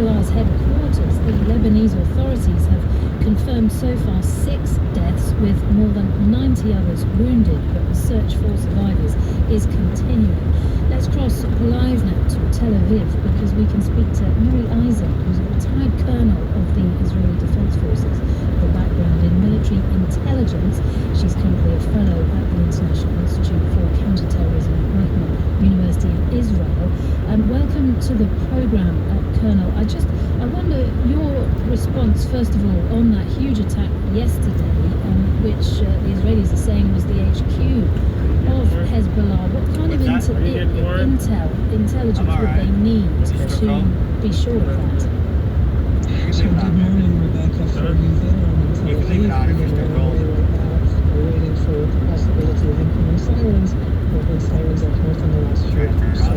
Hezbollah's headquarters, the Lebanese authorities have confirmed so far 6 deaths with more than 90 others wounded, but the search for survivors is continuing. Let's cross live now to Tel Aviv because we can speak to Miri Eisen, who's a retired colonel of the Israeli Defense Forces with a background in military intelligence. She's currently a fellow at the International Institute for Counterterrorism at Reichman University in Israel. Welcome to the programme, Colonel. I wonder your response, first of all, on that huge attack yesterday, which the Israelis are saying was the HQ of Hezbollah. What kind of intelligence would they need to be sure of that? So good morning, Rebecca. For you there on Tel Aviv, we are waiting for the possibility of incoming sirens. There have been sirens up north in the last few hours. So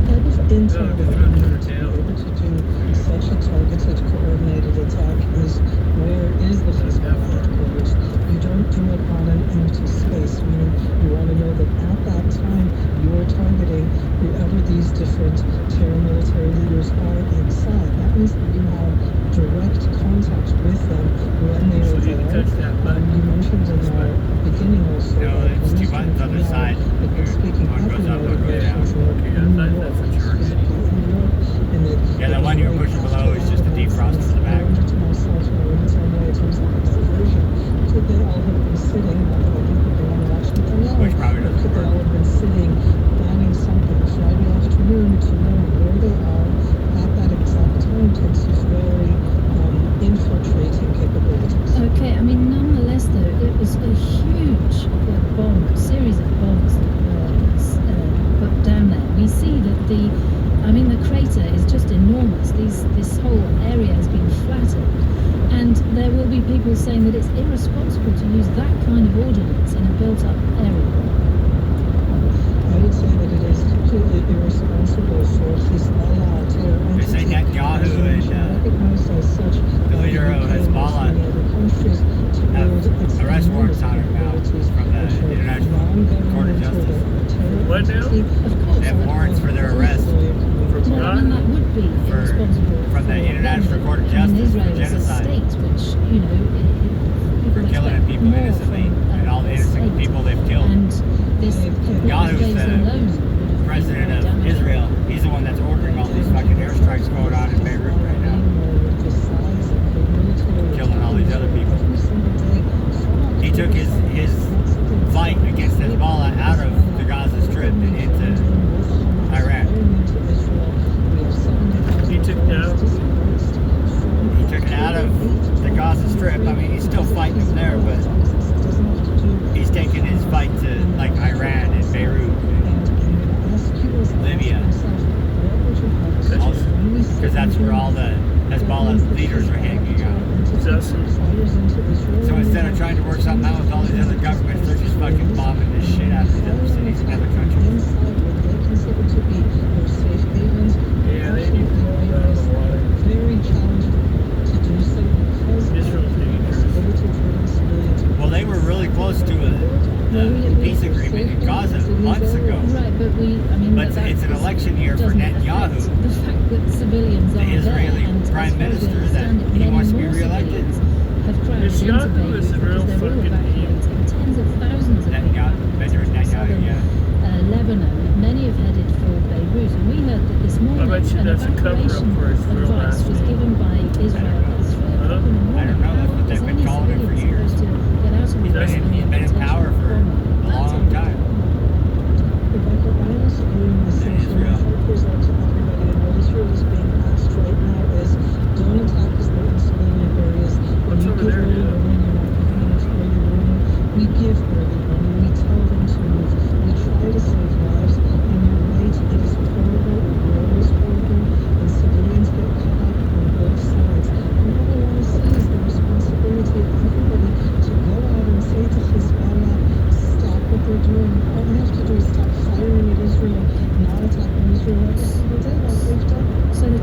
type of intel that we need to be able to do such a targeted, coordinated attack is where is the Hezbollah headquarters? You don't do it on an empty space, meaning you want to know that at that time you are targeting whoever these different paramilitary leaders are inside. That means that you have direct contact with them when they are there. You mentioned in our beginning also that it's 2 buttons on the side. They've been speaking One goes up, one goes down. that's a church. Yeah, the one you're pushing below is just a defrost in the back. Could they all have been sitting, although I think that they want to watch it alone, Which probably doesn't could they work. all have been sitting, planning something Friday afternoon to know where they are at that exact time takes you very infiltrating capabilities. Okay, I mean, nonetheless, though, it was a huge series of bombs that were put down there. We see that the crater is just enormous. This whole area has been flattened. And there will be people saying that it's irresponsible to use that kind of ordnance in a built-up area. I would say that it is completely irresponsible for Hezbollah terror They say entity Netanyahu recognized as such the leader of Hezbollah have arrest warrants on him now from the International Court of Justice. What now? Of course. They have warrants for their arrest Well, and that would be irresponsible from the International Court of Justice for Israel genocide. as a state, which, For killing people innocently and all the innocent people they've killed. And this Yahu's the president of Israel. He's the one that's ordering all these fucking airstrikes going on in Beirut right now. Killing all these other people. He took his fight against Hezbollah out of the Gaza Strip and into Iran. He took it out of the Gaza Strip. I mean, he's still fighting them there, but he's taking his fight to like Iran and Beirut and Libya. Because that's where all the Hezbollah leaders are hanging out. So instead of trying to work something out with all these other governments, they're just fucking bombing this shit out of these other cities and other countries. Yeah, they need to go down the water. Very challenging to do so because Israel's dangerous. Well, they were really close to a peace agreement in Gaza months ago. Right, but it's an election year for Netanyahu, the fact that civilians the are Israeli there, and prime minister, that he wants to be reelected. Have crashed into Netanyahu is a real because they're all fucking evacuating. Tens of thousands of people Benjamin from southern Netanyahu, Lebanon. Many have headed for Beirut, and we heard that this morning bet you an that's a cover-up evacuation for his real advice last was name. given by Israel. I don't know, that's what they've been calling him for years. He's been in power for a long time. Rebecca, I also agree in the sense that my heart goes out to everybody, and what Israel is being asked right now is don't attack us in civilian areas. When you give early warning, you're not giving enough early warning. We give early warning. We tell them to move. We try to save lives, and you're right, it is horrible. War is horrible, and civilians get caught up on both sides. And what I want to see is the responsibility of everybody to go out and say to Hezbollah, stop what they're doing. All they have to do is stop firing at Israel, not attacking Israel every single day like they've done. So the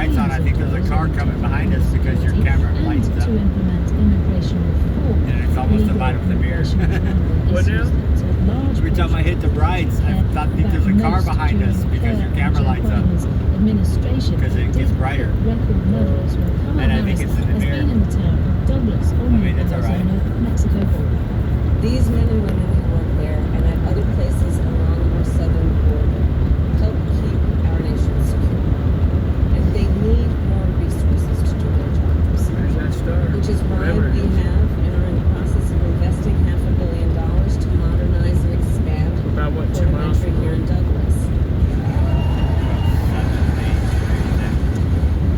lights on. I think there's a car coming behind us because your camera lights and up. to implement immigration reform. And it's almost divided with the mirror. What now? Every time I hit the brights, I think there's a car behind us because your camera lights up. Because it gets brighter. And I think it's in the mirror. I mean, it's all right. Mexico border. These men and women who work there and at other places along our southern border help keep our nation secure. And they need more resources to do their jobs. There's that star. Which is why Wherever it we is. have and are in the process of investing $500 million to modernize and expand About what, the 2 port of miles entry from here in home? Douglas.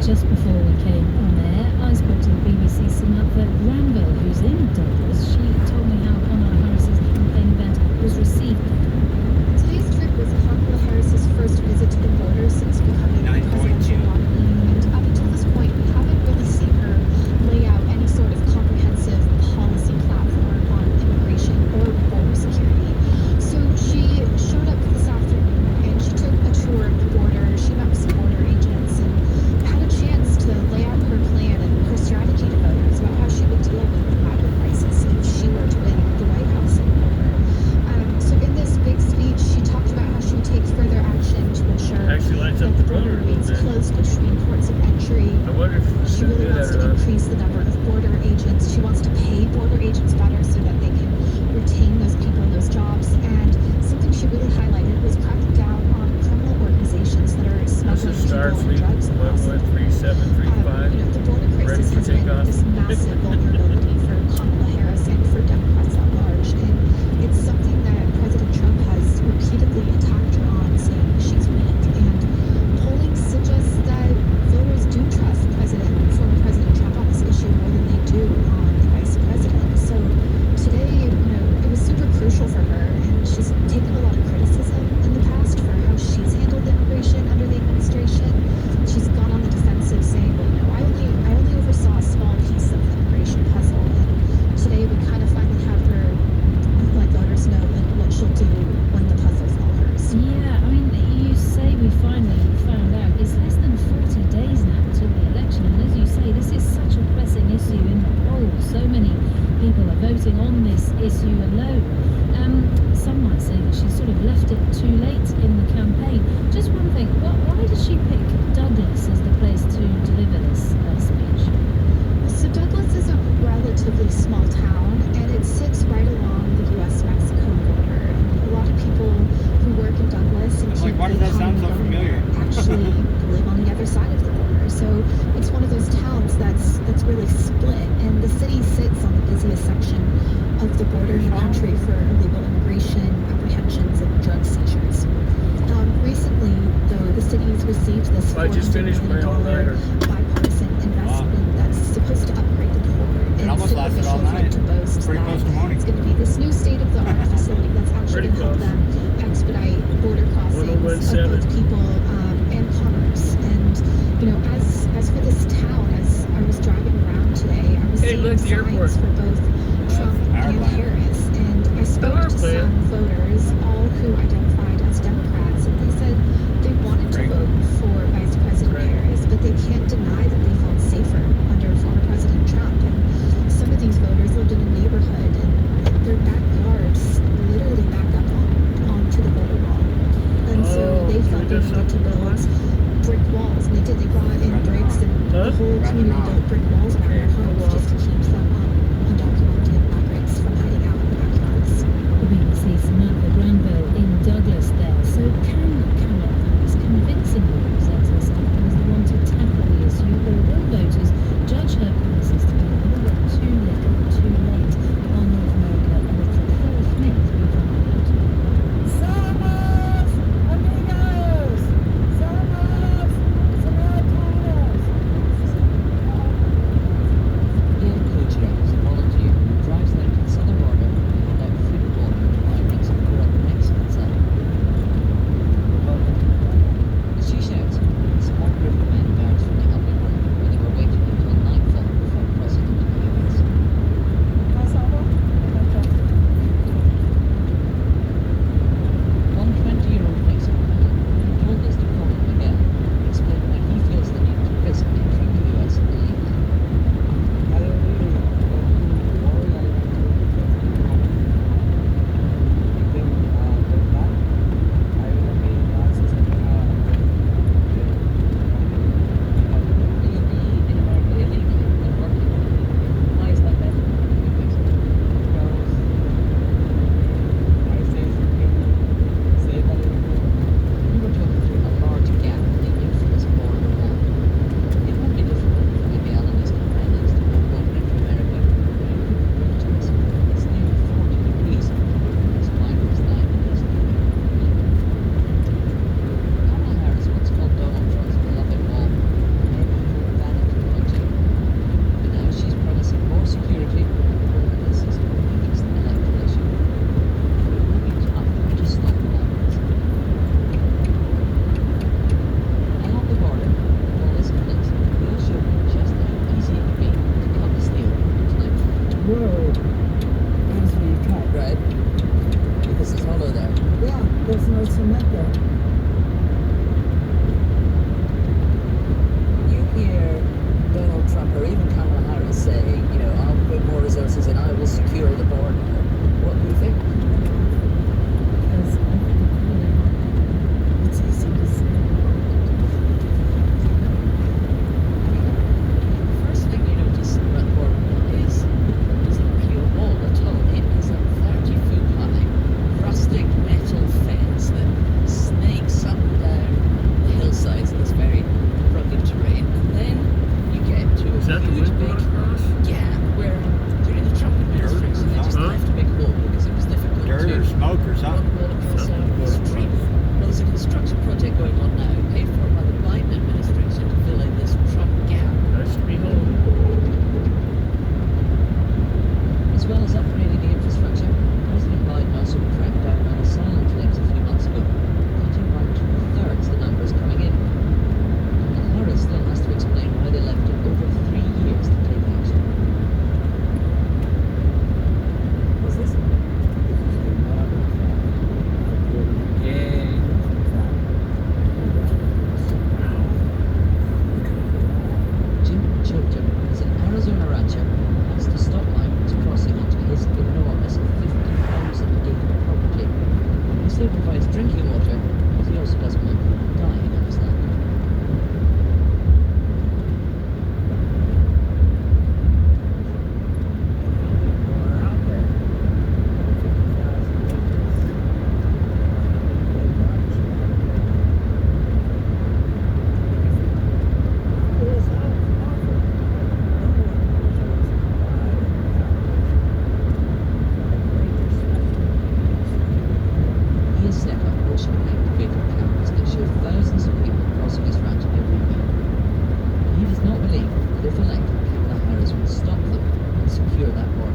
Just before we came on air, I spoke to the BBC Samantha Granville, who's in Douglas. She told me how Kamala Harris's campaign event was received there. Today's trip was Kamala Harris's first visit to the border since becoming the 9.2. presidential nominee. And up until this point, we haven't really seen her lay out any sort of comprehensive policy platform on immigration or border security. So she showed up this afternoon and she took a tour of the border. She met with some border agents and had a chance to lay out her plan and her strategy to voters about how she would deal with the migrant crisis if she were to win the White House in November. So in this big speech, she talked about how she would take further action to ensure Actually lights that up the the road border a little remains bit. closed between ports of entry. I wonder if it's She going to really do wants that to or not. increase the number of border agents. She wants to pay border agents better so that they can retain those people in those jobs. And something she really highlighted was cracking down on criminal organizations that are That's smuggling a Star people and Fleet drugs across the border. 13735. The border Ready crisis to has take been off. this massive vulnerability for Kamala Harris and for Democrats at large. And it's something that President Trump has repeatedly attacked her on, saying she's weak. And polling suggests that voters do trust former President Trump on this issue more than they do on the vice president. So today, it was super crucial for her, and she's taken a lot of criticism in the past for how she's handled immigration under the administration. She's gone on the defensive, saying, well, I only oversaw a small piece of the immigration puzzle, and today we kind of finally have her let voters know what she'll do when the puzzle's all hers. Yeah, I mean, you say we finally found out. It's less than 40 days now till the election, and as you say, this is such a pressing issue in the polls. So many people are voting on this issue alone. Some might say that she sort of left it too late in the campaign. Just one thing, why did she pick Douglas as the place to deliver this speech? So Douglas is a relatively small town, and it sits right along the U.S.-Mexico border. And a lot of people who work in Douglas and I'm like, keep why the does that sound so economy familiar? going actually live on the other side of the border. So it's one of those towns that's really split, and the city sits on the busiest section of the border in the country for illegal immigration, apprehensions, and drug seizures. Recently, though, the city's received this I just $400 finished my million all-nighter. bipartisan investment that's supposed to upgrade the port. It almost city lasted all officials like night. to boast Pretty that close to morning. it's going to be this new state-of-the-art facility that's actually Pretty going to help close. them expedite border crossings of 1017. both people and commerce. And as for this town, as I was driving around today, I was Hey, seeing look, the airport. signs for both Trump Power and plant. Harris. And I spoke Power to plant. some voters, all who identified as Democrats, and they said they wanted to Great. vote for Vice President Great. Harris, but they can't deny that they felt safer under former President Trump. And some of these voters lived in a neighborhood, and their backyards literally back up onto the border wall. And so they can we felt do they needed to something build about brick walls, and they did. They brought in Right bricks, and Huh? the whole Right community on. built brick walls around their Okay, homes well. just to keep some undocumented migrants from hiding out in the backyards. The BBC Samantha Granville in Douglas there. So can Kamala Harris convincingly present herself as the one to tackle the issue, or will voters judge her policies to be a little bit too little, too late on North America? And it's Sarah Smith who found out. Somos amigos! Somos Samaritanos! If elected, Kamala Harris would stop them and secure that border.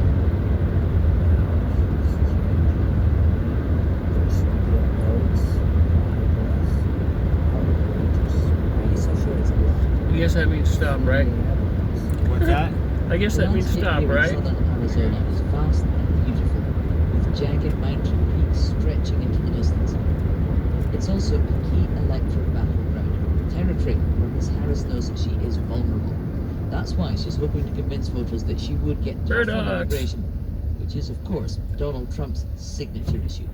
I guess that means stop, right? What's that? I guess that means stop, right? Southern Arizona is vast and beautiful, with jagged mountain peaks stretching into the distance. It's also a key electoral battleground, territory where Ms. Harris knows that she is vulnerable. That's why she's hoping to convince voters that she would get tough on immigration, which is, of course, Donald Trump's signature issue.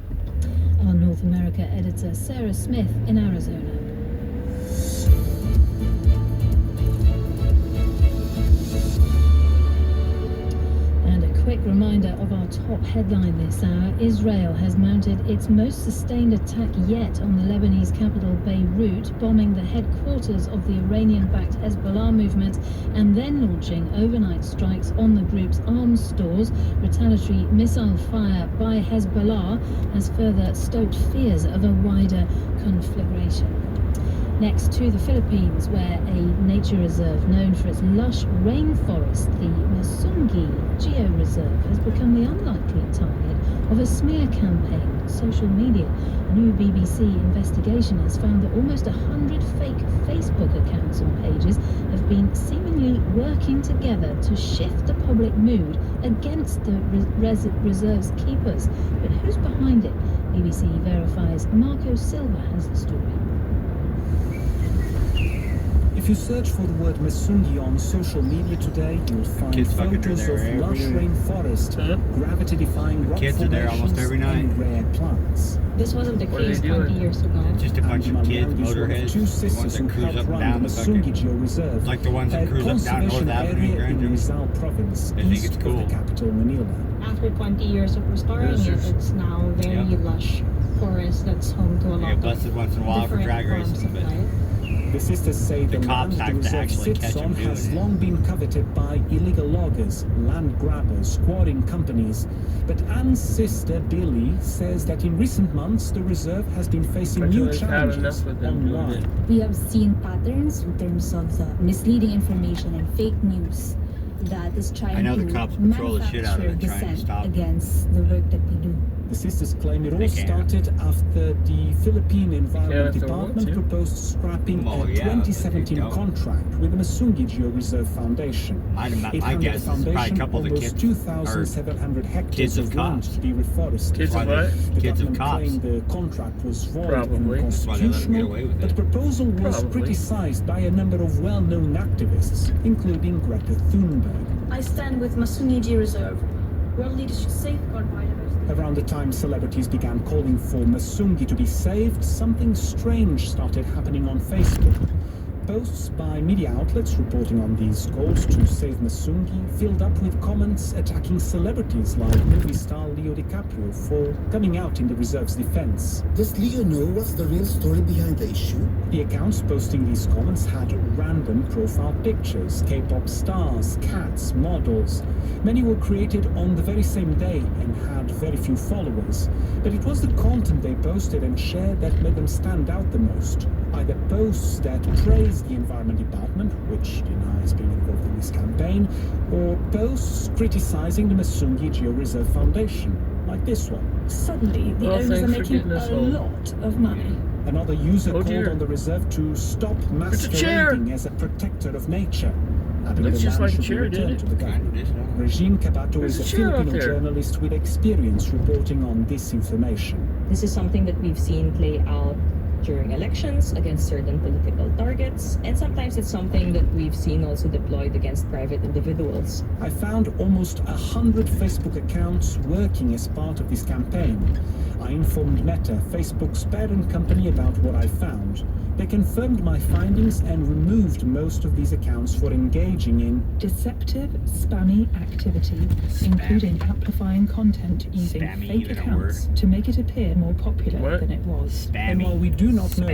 Our North America editor Sarah Smith in Arizona. Quick reminder of our top headline this hour. Israel has mounted its most sustained attack yet on the Lebanese capital Beirut, bombing the headquarters of the Iranian-backed Hezbollah movement and then launching overnight strikes on the group's arms stores. Retaliatory missile fire by Hezbollah has further stoked fears of a wider conflagration. Next to the Philippines, where a nature reserve known for its lush rainforest, the Masungi Geo-Reserve, has become the unlikely target of a smear campaign on social media. A new BBC investigation has found that almost 100 fake Facebook accounts and pages have been seemingly working together to shift the public mood against the reserve's keepers. But who's behind it? BBC verifies Marco Silva has the story. If you search for the word Masungi on social media today, you'll find photos of lush rainforest, gravity-defying rock Kids are there almost every night. and rare plants. This wasn't the case 20 years ago. Just a bunch of kids, motorheads, two the sisters ones that who cruise helped up and run down the the Masungi fucking, Geo-Reserve, like the ones that a cruise up down North conservation Avenue in area Grand in Junction. Rizal province, They think east it's of cool. the capital, Manila. After 20 years of restoring it, it's now very lush forest that's home to a lot Yeah, busted once in a while for different drag forms racing, of but life. The sisters say the cops land have the to reserve actually sits catch them on doing has it. long been coveted by illegal loggers, land grabbers, quarrying companies. But Anne's sister, Billy, says that in recent months the reserve has been facing new challenges online. We have seen patterns in terms of the misleading information and fake news that is trying I know to the cops patrol the shit out of manufacture it, trying to dissent stop against the work that we do. The sisters claim it all started after the Philippine Environment Department proposed scrapping a 2017 contract with the Masungi Geo-Reserve Foundation. My It guess handed is the probably a foundation couple of the almost kids 2,700 hectares of land to be reforested. Kids of what? The Kids of government cops. claimed the contract was void Probably. and That's why they let them get away unconstitutional, with but it. the proposal was Probably. criticized by a number of well-known activists, including Greta Thunberg. I stand with Masungi Geo-Reserve. World leaders should safeguard biodiversity. Around the time celebrities began calling for Masungi to be saved, something strange started happening on Facebook. Posts by media outlets reporting on these calls to save Masungi filled up with comments attacking celebrities like movie star Leo DiCaprio for coming out in the reserve's defense. Does Leo know what's the real story behind the issue? The accounts posting these comments had random profile pictures, K-pop stars, cats, models. Many were created on the very same day and had very few followers. But it was the content they posted and shared that made them stand out the most. Either posts that praised the Environment Department, which denies being involved in this campaign, or posts criticizing the Masungi Geo-Reserve Foundation, like this one. Suddenly, the owners are making a lot of money. Another user called on the reserve to stop masquerading as a protector of nature. Looks just like a chair, didn't it? Regine Cabato is a chair up Filipino there. journalist with experience reporting on disinformation. This is something that we've seen play out during elections against certain political targets, and sometimes it's something that we've seen also deployed against private individuals. I found almost 100 Facebook accounts working as part of this campaign. I informed Meta, Facebook's parent company, about what I found. They confirmed my findings and removed most of these accounts for engaging in deceptive, spammy activity, including amplifying content using fake accounts to make it appear more popular than it was. And while we do not know